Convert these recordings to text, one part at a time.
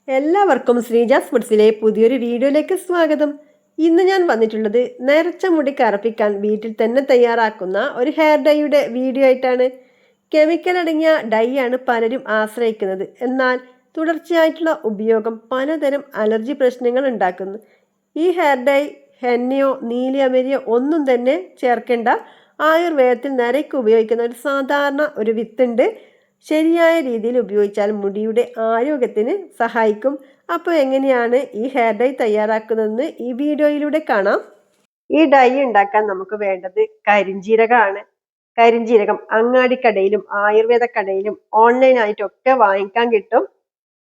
എല്ലാവർക്കും ശ്രീജാസ് ഫുഡ്സിലെ പുതിയൊരു വീഡിയോയിലേക്ക് സ്വാഗതം. ഇന്ന് ഞാൻ വന്നിട്ടുള്ളത് നരച്ച മുടി കറുപ്പിക്കാൻ വീട്ടിൽ തന്നെ തയ്യാറാക്കുന്ന ഒരു ഹെയർ ഡൈയുടെ വീഡിയോ ആയിട്ടാണ്. കെമിക്കൽ അടങ്ങിയ ഡൈ ആണ് പലരും ആശ്രയിക്കുന്നത്. എന്നാൽ തുടർച്ചയായിട്ടുള്ള ഉപയോഗം പലതരം അലർജി പ്രശ്നങ്ങൾ ഉണ്ടാക്കുന്നു. ഈ ഹെയർ ഡൈ ഹെന്നയോ നീലിയമരിയോ ഒന്നും തന്നെ ചേർക്കേണ്ട ആയുർവേദത്തിൽ നരയ്ക്ക് ഉപയോഗിക്കുന്ന ഒരു സാധാരണ ഒരു വിത്തുണ്ട്. ശരിയായ രീതിയിൽ ഉപയോഗിച്ചാൽ മുടിയുടെ ആരോഗ്യത്തിന് സഹായിക്കും. അപ്പോൾ എങ്ങനെയാണ് ഈ ഹെയർ ഡൈ തയ്യാറാക്കുന്നതെന്ന് ഈ വീഡിയോയിലൂടെ കാണാം. ഈ ഡൈ ഉണ്ടാക്കാൻ നമുക്ക് വേണ്ടത് കരിഞ്ജീരകമാണ്. കരിഞ്ജീരകം അങ്ങാടിക്കടയിലും ആയുർവേദ കടയിലും ഓൺലൈനായിട്ടൊക്കെ വാങ്ങിക്കാൻ കിട്ടും.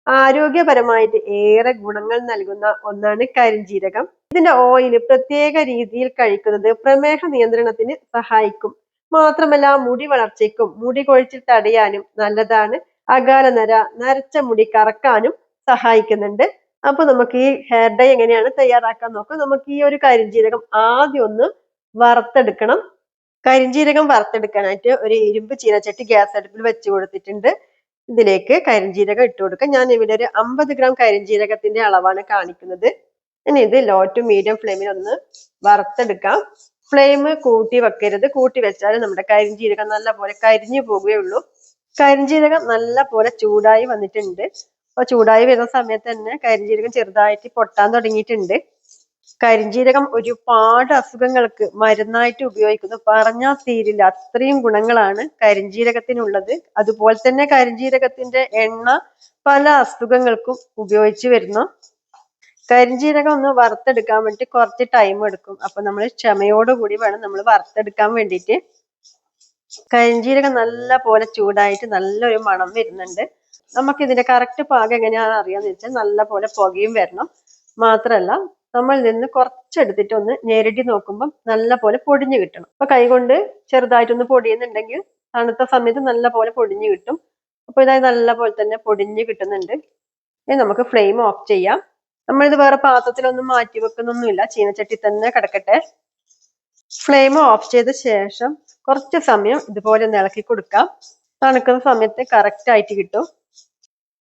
ആരോഗ്യപരമായിട്ട് ഏറെ ഗുണങ്ങൾ നൽകുന്ന ഒന്നാണ് കരിഞ്ജീരകം. ഇതിന്റെ ഓയിൽ പ്രത്യേക രീതിയിൽ കഴിക്കുന്നത് പ്രമേഹ നിയന്ത്രണത്തിന് സഹായിക്കും. മാത്രമല്ല മുടി വളർച്ചയ്ക്കും മുടി കൊഴിച്ചിൽ തടയാനും നല്ലതാണ്. അകാല നര, നരച്ച മുടി കറക്കാനും സഹായിക്കുന്നുണ്ട്. അപ്പൊ നമുക്ക് ഈ ഹെയർ ഡൈ എങ്ങനെയാണ് തയ്യാറാക്കാൻ നോക്കാം. നമുക്ക് ഈ ഒരു കരിഞ്ജീരകം ആദ്യം ഒന്ന് വറുത്തെടുക്കണം. കരിഞ്ജീരകം വറുത്തെടുക്കാനായിട്ട് ഒരു ഇരുമ്പ് ചീനച്ചട്ടി ഗ്യാസ് അടുപ്പിൽ വെച്ച് കൊടുത്തിട്ടുണ്ട്. ഇതിലേക്ക് കരിഞ്ജീരകം ഇട്ട് കൊടുക്കാം. ഞാൻ ഇവിടെ ഒരു 50 ഗ്രാം കരിഞ്ജീരകത്തിന്റെ അളവാണ് കാണിക്കുന്നത്. ഇനി ഇത് ലോ ടു മീഡിയം ഫ്ലെയിമിൽ ഒന്ന് വറുത്തെടുക്കാം. ഫ്ലെയിം കൂട്ടി വെക്കരുത്. കൂട്ടി വെച്ചാൽ നമ്മുടെ കരിഞ്ജീരകം നല്ല പോലെ കരിഞ്ഞു പോവുകയുള്ളൂ. കരിഞ്ജീരകം നല്ല പോലെ ചൂടായി വന്നിട്ടുണ്ട്. അപ്പൊ ചൂടായി വരുന്ന സമയത്ത് തന്നെ കരിഞ്ജീരകം ചെറുതായിട്ട് പൊട്ടാൻ തുടങ്ങിയിട്ടുണ്ട്. കരിഞ്ജീരകം ഒരുപാട് അസുഖങ്ങൾക്ക് മരുന്നായിട്ട് ഉപയോഗിക്കുന്നു. പറഞ്ഞാൽ തീരില്ല, അത്രയും ഗുണങ്ങളാണ് കരിഞ്ജീരകത്തിനുള്ളത്. അതുപോലെ തന്നെ കരിഞ്ജീരകത്തിന്റെ എണ്ണ പല അസുഖങ്ങൾക്കും ഉപയോഗിച്ചു വരുന്നു. കരിഞ്ജീരകം ഒന്ന് വറുത്തെടുക്കാൻ വേണ്ടി കുറച്ച് ടൈം എടുക്കും. അപ്പൊ നമ്മൾ ക്ഷമയോടുകൂടി വേണം നമ്മൾ വറുത്തെടുക്കാൻ വേണ്ടിയിട്ട്. കരിഞ്ജീരകം നല്ല പോലെ ചൂടായിട്ട് നല്ലൊരു മണം വരുന്നുണ്ട്. നമുക്ക് ഇതിന്റെ കറക്റ്റ് പാകം എങ്ങനെയാണെന്ന് അറിയാന്ന് വെച്ചാൽ നല്ല പോലെ പുകയും വരണം. മാത്രല്ല നമ്മൾ നിന്ന് കുറച്ചെടുത്തിട്ട് ഒന്ന് ഞെരടി നോക്കുമ്പോൾ നല്ല പോലെ പൊടിഞ്ഞു കിട്ടണം. അപ്പൊ കൈകൊണ്ട് ചെറുതായിട്ടൊന്ന് പൊടിയുന്നുണ്ടെങ്കിൽ തണുത്ത സമയത്ത് നല്ല പോലെ പൊടിഞ്ഞു കിട്ടും. അപ്പൊ ഇതായത് നല്ല പോലെ തന്നെ പൊടിഞ്ഞു കിട്ടുന്നുണ്ട്. ഇനി നമുക്ക് ഫ്ലെയിം ഓഫ് ചെയ്യാം. നമ്മളിത് വേറെ പാത്രത്തിലൊന്നും മാറ്റി വെക്കുന്നൊന്നുമില്ല, ചീനച്ചട്ടി തന്നെ കിടക്കട്ടെ. ഫ്ലെയിം ഓഫ് ചെയ്ത ശേഷം കുറച്ച് സമയം ഇതുപോലെ ഒന്ന് ഇളക്കി കൊടുക്കാം. തണുക്കുന്ന സമയത്ത് കറക്റ്റ് ആയിട്ട് കിട്ടും.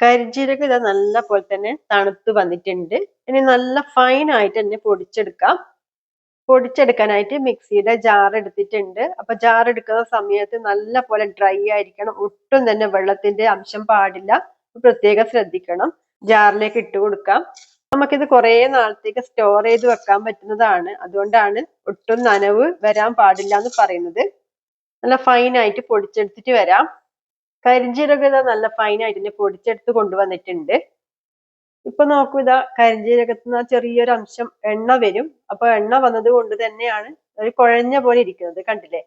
കരിഞ്ജീരകം ഇത് നല്ല പോലെ തന്നെ തണുത്ത് വന്നിട്ടുണ്ട്. ഇനി നല്ല ഫൈൻ ആയിട്ട് തന്നെ പൊടിച്ചെടുക്കാം. പൊടിച്ചെടുക്കാനായിട്ട് മിക്സിയുടെ ജാർ എടുത്തിട്ടുണ്ട്. അപ്പൊ ജാർ എടുക്കുന്ന സമയത്ത് നല്ല പോലെ ഡ്രൈ ആയിരിക്കണം. ഒട്ടും തന്നെ വെള്ളത്തിന്റെ അംശം പാടില്ല. പ്രത്യേകം ശ്രദ്ധിക്കണം. ജാറിലേക്ക് ഇട്ട് കൊടുക്കാം. നമുക്കിത് കുറെ നാളത്തേക്ക് സ്റ്റോർ ചെയ്ത് വെക്കാൻ പറ്റുന്നതാണ്. അതുകൊണ്ടാണ് ഒട്ടും നനവ് വരാൻ പാടില്ല എന്ന് പറയുന്നത്. നല്ല ഫൈൻ ആയിട്ട് പൊടിച്ചെടുത്തിട്ട് വരാം. കരിഞ്ജീരകം നല്ല ഫൈൻ ആയിട്ട് തന്നെ പൊടിച്ചെടുത്ത് കൊണ്ടുവന്നിട്ടുണ്ട്. ഇപ്പൊ നോക്കൂ, ഇതാ കരിഞ്ജീരകത്തിന് ചെറിയൊരു അംശം എണ്ണ വരും. അപ്പൊ എണ്ണ വന്നത് കൊണ്ട് തന്നെയാണ് ഒരു കുഴഞ്ഞ പോലെ ഇരിക്കുന്നത്, കണ്ടില്ലേ?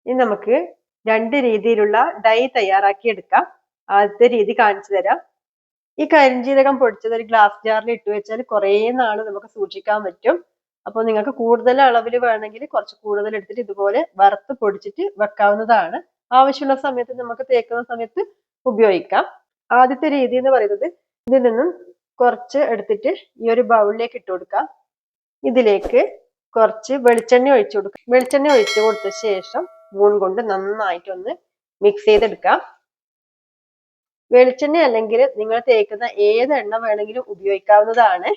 ഇനി നമുക്ക് രണ്ട് രീതിയിലുള്ള ഡൈ തയ്യാറാക്കി എടുക്കാം. ആദ്യത്തെ രീതി കാണിച്ചു തരാം. ഈ കരിഞ്ജീരകം പൊടിച്ചത് ഒരു ഗ്ലാസ് ജാറിൽ ഇട്ട് വെച്ചാൽ കുറേ നാള് നമുക്ക് സൂക്ഷിക്കാൻ പറ്റും. അപ്പൊ നിങ്ങൾക്ക് കൂടുതൽ അളവിൽ വേണമെങ്കിൽ കുറച്ച് കൂടുതൽ എടുത്തിട്ട് ഇതുപോലെ വറുത്ത് പൊടിച്ചിട്ട് വെക്കാവുന്നതാണ്. ആവശ്യമുള്ള സമയത്ത് നമുക്ക് തേക്കുന്ന സമയത്ത് ഉപയോഗിക്കാം. ആദ്യത്തെ രീതി എന്ന് പറയുന്നത് ഇതിൽ നിന്നും കുറച്ച് എടുത്തിട്ട് ഈ ഒരു ബൗളിലേക്ക് ഇട്ട് കൊടുക്കാം. ഇതിലേക്ക് കുറച്ച് വെളിച്ചെണ്ണ ഒഴിച്ചു കൊടുക്കാം. വെളിച്ചെണ്ണ ഒഴിച്ചു കൊടുത്ത ശേഷം സ്പൂൺ കൊണ്ട് നന്നായിട്ടൊന്ന് മിക്സ് ചെയ്തെടുക്കാം. വെളിച്ചെണ്ണ അല്ലെങ്കിൽ നിങ്ങൾ തേക്കുന്ന ഏത് എണ്ണ വേണമെങ്കിലും ഉപയോഗിക്കാവുന്നതാണ്.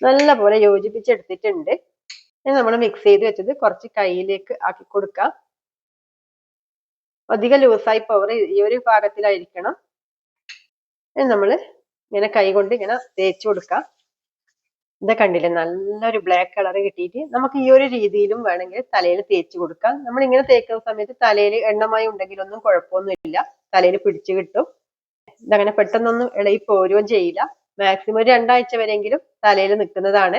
നല്ല പോലെ യോജിപ്പിച്ചെടുത്തിട്ടുണ്ട്. ഇനി നമ്മൾ മിക്സ് ചെയ്ത് വെച്ചത് കുറച്ച് കയ്യിലേക്ക് ആക്കി കൊടുക്കാം. അധികം ലൂസായി പോവർ ഈ ഒരു പാകത്തിലായിരിക്കണം. ഇനി നമ്മൾ ഇങ്ങനെ കൈ കൊണ്ട് ഇങ്ങനെ തേച്ച് കൊടുക്കാം. ഇതാ കണ്ടില്ലേ, നല്ലൊരു ബ്ലാക്ക് കളർ കിട്ടിയിട്ട് നമുക്ക് ഈ ഒരു രീതിയിലും വേണമെങ്കിൽ തലയിൽ തേച്ച് കൊടുക്കാം. നമ്മൾ ഇങ്ങനെ തേക്കുന്ന സമയത്ത് തലയിൽ എണ്ണമായി ഉണ്ടെങ്കിലൊന്നും കുഴപ്പമൊന്നുമില്ല, തലയിൽ പിടിച്ചു കിട്ടും. ഇതങ്ങനെ പെട്ടെന്നൊന്നും ഇളകി പോരുകയും ചെയ്യില്ല. മാക്സിമം ഒരു 2 ആഴ്ച വരെയെങ്കിലും തലയിൽ നിൽക്കുന്നതാണ്.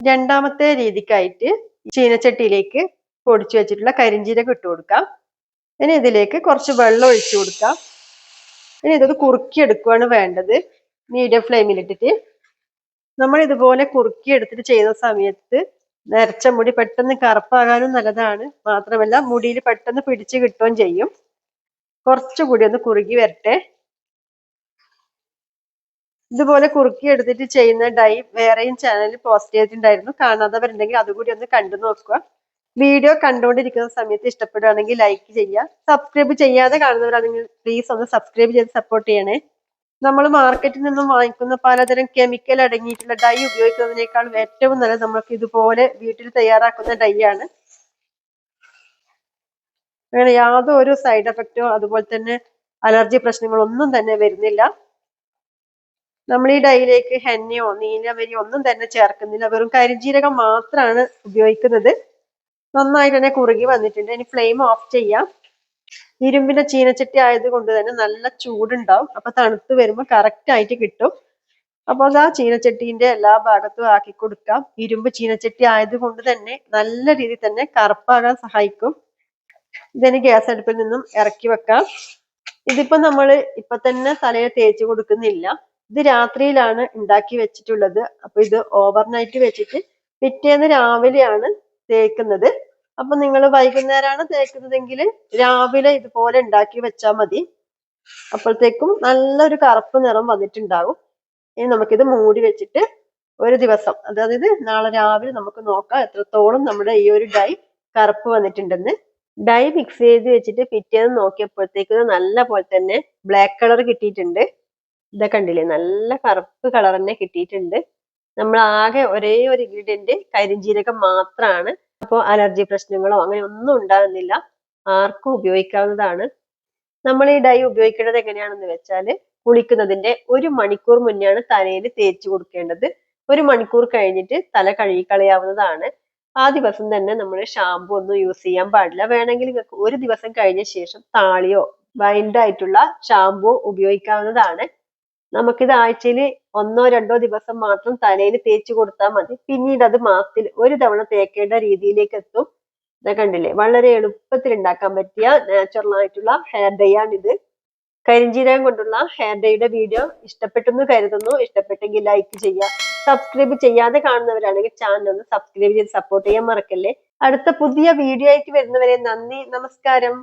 രണ്ടാമത്തെ രീതിക്കായിട്ട് ചീനച്ചട്ടിയിലേക്ക് പൊടിച്ചു വെച്ചിട്ടുള്ള കരിഞ്ജീരകം ഇട്ട് കൊടുക്കാം. ഇനി ഇതിലേക്ക് കുറച്ച് വെള്ളം ഒഴിച്ചു കൊടുക്കാം. ഇനി ഇതൊക്കെ കുറുക്കി എടുക്കുകയാണ് വേണ്ടത്. മീഡിയം ഫ്ലെയിമിൽ ഇട്ടിട്ട് നമ്മൾ ഇതുപോലെ കുറുക്കി എടുത്തിട്ട് ചെയ്യുന്ന സമയത്ത് നരച്ച മുടി പെട്ടെന്ന് കറുപ്പാകാനും നല്ലതാണ്. മാത്രമല്ല മുടിയിൽ പെട്ടെന്ന് പിടിച്ചു കിട്ടുകയും ചെയ്യും. കുറച്ചുകൂടി ഒന്ന് കുറുകി വരട്ടെ. ഇതുപോലെ കുറുക്കി എടുത്തിട്ട് ചെയ്യുന്ന ഡൈ വേറെയും ചാനലിൽ പോസ്റ്റ് ചെയ്തിട്ടുണ്ടായിരുന്നു. കാണാത്തവരുണ്ടെങ്കിൽ അതുകൂടി ഒന്ന് കണ്ടു നോക്കുക. വീഡിയോ കണ്ടുകൊണ്ടിരിക്കുന്ന സമയത്ത് ഇഷ്ടപ്പെടുകയാണെങ്കിൽ ലൈക്ക് ചെയ്യുക. സബ്സ്ക്രൈബ് ചെയ്യാതെ കാണുന്നവരാണെങ്കിൽ പ്ലീസ് ഒന്ന് സബ്സ്ക്രൈബ് ചെയ്ത് സപ്പോർട്ട് ചെയ്യണേ. നമ്മൾ മാർക്കറ്റിൽ നിന്നും വാങ്ങിക്കുന്ന പലതരം കെമിക്കൽ അടങ്ങിയിട്ടുള്ള ഡൈ ഉപയോഗിക്കുന്നതിനേക്കാൾ ഏറ്റവും നല്ലത് നമുക്ക് ഇതുപോലെ വീട്ടിൽ തയ്യാറാക്കുന്ന ഡൈ ആണ്. അങ്ങനെ യാതൊരു സൈഡ് എഫക്റ്റോ അതുപോലെ തന്നെ അലർജി പ്രശ്നങ്ങളോ ഒന്നും തന്നെ വരുന്നില്ല. നമ്മൾ ഈ ഡൈയിലേക്ക് ഹെന്നയോ നീലവരിയോ ഒന്നും തന്നെ ചേർക്കുന്നില്ല. വെറും കരിഞ്ജീരകം മാത്രമാണ് ഉപയോഗിക്കുന്നത്. നന്നായിട്ട് തന്നെ കുറുകി വന്നിട്ടുണ്ട്. ഇനി ഫ്ലെയിം ഓഫ് ചെയ്യാം. ഇരുമ്പിന്റെ ചീനച്ചട്ടി ആയതുകൊണ്ട് തന്നെ നല്ല ചൂടുണ്ടാവും. അപ്പൊ തണുത്ത് വരുമ്പോൾ കറക്റ്റ് ആയിട്ട് കിട്ടും. അപ്പോൾ ആ ചീനച്ചട്ടീന്റെ എല്ലാ ഭാഗത്തും ആക്കി കൊടുക്കാം. ഇരുമ്പ് ചീനച്ചട്ടി ആയതുകൊണ്ട് തന്നെ നല്ല രീതിയിൽ തന്നെ കറുപ്പാകാൻ സഹായിക്കും. ഇതിന് ഗ്യാസ് അടുപ്പിൽ നിന്നും ഇറക്കി വെക്കാം. ഇതിപ്പോ നമ്മള് ഇപ്പൊ തന്നെ തലയിൽ തേച്ച് കൊടുക്കുന്നില്ല. ഇത് രാത്രിയിലാണ് ഉണ്ടാക്കി വെച്ചിട്ടുള്ളത്. അപ്പൊ ഇത് ഓവർനൈറ്റ് വെച്ചിട്ട് പിറ്റേന്ന് രാവിലെയാണ് തേക്കുന്നത്. അപ്പൊ നിങ്ങൾ വൈകുന്നേരമാണ് തേക്കുന്നതെങ്കിൽ രാവിലെ ഇതുപോലെ ഉണ്ടാക്കി വെച്ചാൽ മതി. അപ്പോഴത്തേക്കും നല്ലൊരു കറുപ്പ് നിറം വന്നിട്ടുണ്ടാവും. ഇനി നമുക്കിത് മൂടി വെച്ചിട്ട് ഒരു ദിവസം, അതായത് നാളെ രാവിലെ നമുക്ക് നോക്കാം എത്രത്തോളം നമ്മുടെ ഈ ഒരു ഡൈ കറുപ്പ് വന്നിട്ടുണ്ടെന്ന്. ഡൈ മിക്സ് ചെയ്ത് വെച്ചിട്ട് പിറ്റേന്ന് നോക്കിയപ്പോഴത്തേക്ക് നല്ല പോലെ തന്നെ ബ്ലാക്ക് കളർ കിട്ടിയിട്ടുണ്ട്. ഇതൊക്കെ കണ്ടില്ലേ, നല്ല കറുപ്പ് കളർ തന്നെ കിട്ടിയിട്ടുണ്ട്. നമ്മൾ ആകെ ഒരേ ഒരു ഇൻഗ്രീഡിയന്റ് കരിഞ്ജീരകം മാത്രമാണ്. അപ്പോൾ അലർജി പ്രശ്നങ്ങളോ അങ്ങനെ ഒന്നും ഉണ്ടാകുന്നില്ല. ആർക്കും ഉപയോഗിക്കാവുന്നതാണ്. നമ്മൾ ഈ ഡൈ ഉപയോഗിക്കേണ്ടത് എങ്ങനെയാണെന്ന് വെച്ചാല് കുളിക്കുന്നതിന്റെ 1 മണിക്കൂർ മുന്നെയാണ് തലയിൽ തേച്ച് കൊടുക്കേണ്ടത്. 1 മണിക്കൂർ കഴിഞ്ഞിട്ട് തല കഴുകിക്കളയാവുന്നതാണ്. ആ ദിവസം തന്നെ നമ്മൾ ഷാമ്പു ഒന്നും യൂസ് ചെയ്യാൻ പാടില്ല. വേണമെങ്കിൽ നിങ്ങൾക്ക് ഒരു ദിവസം കഴിഞ്ഞ ശേഷം താളിയോ വൈൽഡ് ആയിട്ടുള്ള ഷാമ്പു ഉപയോഗിക്കാവുന്നതാണ്. നമുക്കിത് ആഴ്ചയിൽ 1-2 ദിവസം മാത്രം തലയിൽ തേച്ച് കൊടുത്താൽ മതി. പിന്നീട് അത് മാസത്തിൽ ഒരു തവണ തേക്കേണ്ട രീതിയിലേക്ക് എത്തും. ഇത് കണ്ടില്ലേ, വളരെ എളുപ്പത്തിൽ ഉണ്ടാക്കാൻ പറ്റിയ നാച്ചുറൽ ആയിട്ടുള്ള ഹെയർ ഡൈ ആണ് ഇത്. കരിഞ്ജീരകം കൊണ്ടുള്ള ഹെയർ ഡൈയുടെ വീഡിയോ ഇഷ്ടപ്പെട്ടെന്ന് കരുതുന്നു. ഇഷ്ടപ്പെട്ടെങ്കിൽ ലൈക്ക് ചെയ്യുക. സബ്സ്ക്രൈബ് ചെയ്യാതെ കാണുന്നവരാണെങ്കിൽ ചാനൽ ഒന്ന് സബ്സ്ക്രൈബ് ചെയ്ത് സപ്പോർട്ട് ചെയ്യാൻ മറക്കല്ലേ. അടുത്ത പുതിയ വീഡിയോ ആയിട്ട് വരുന്നവരെ നന്ദി, നമസ്കാരം.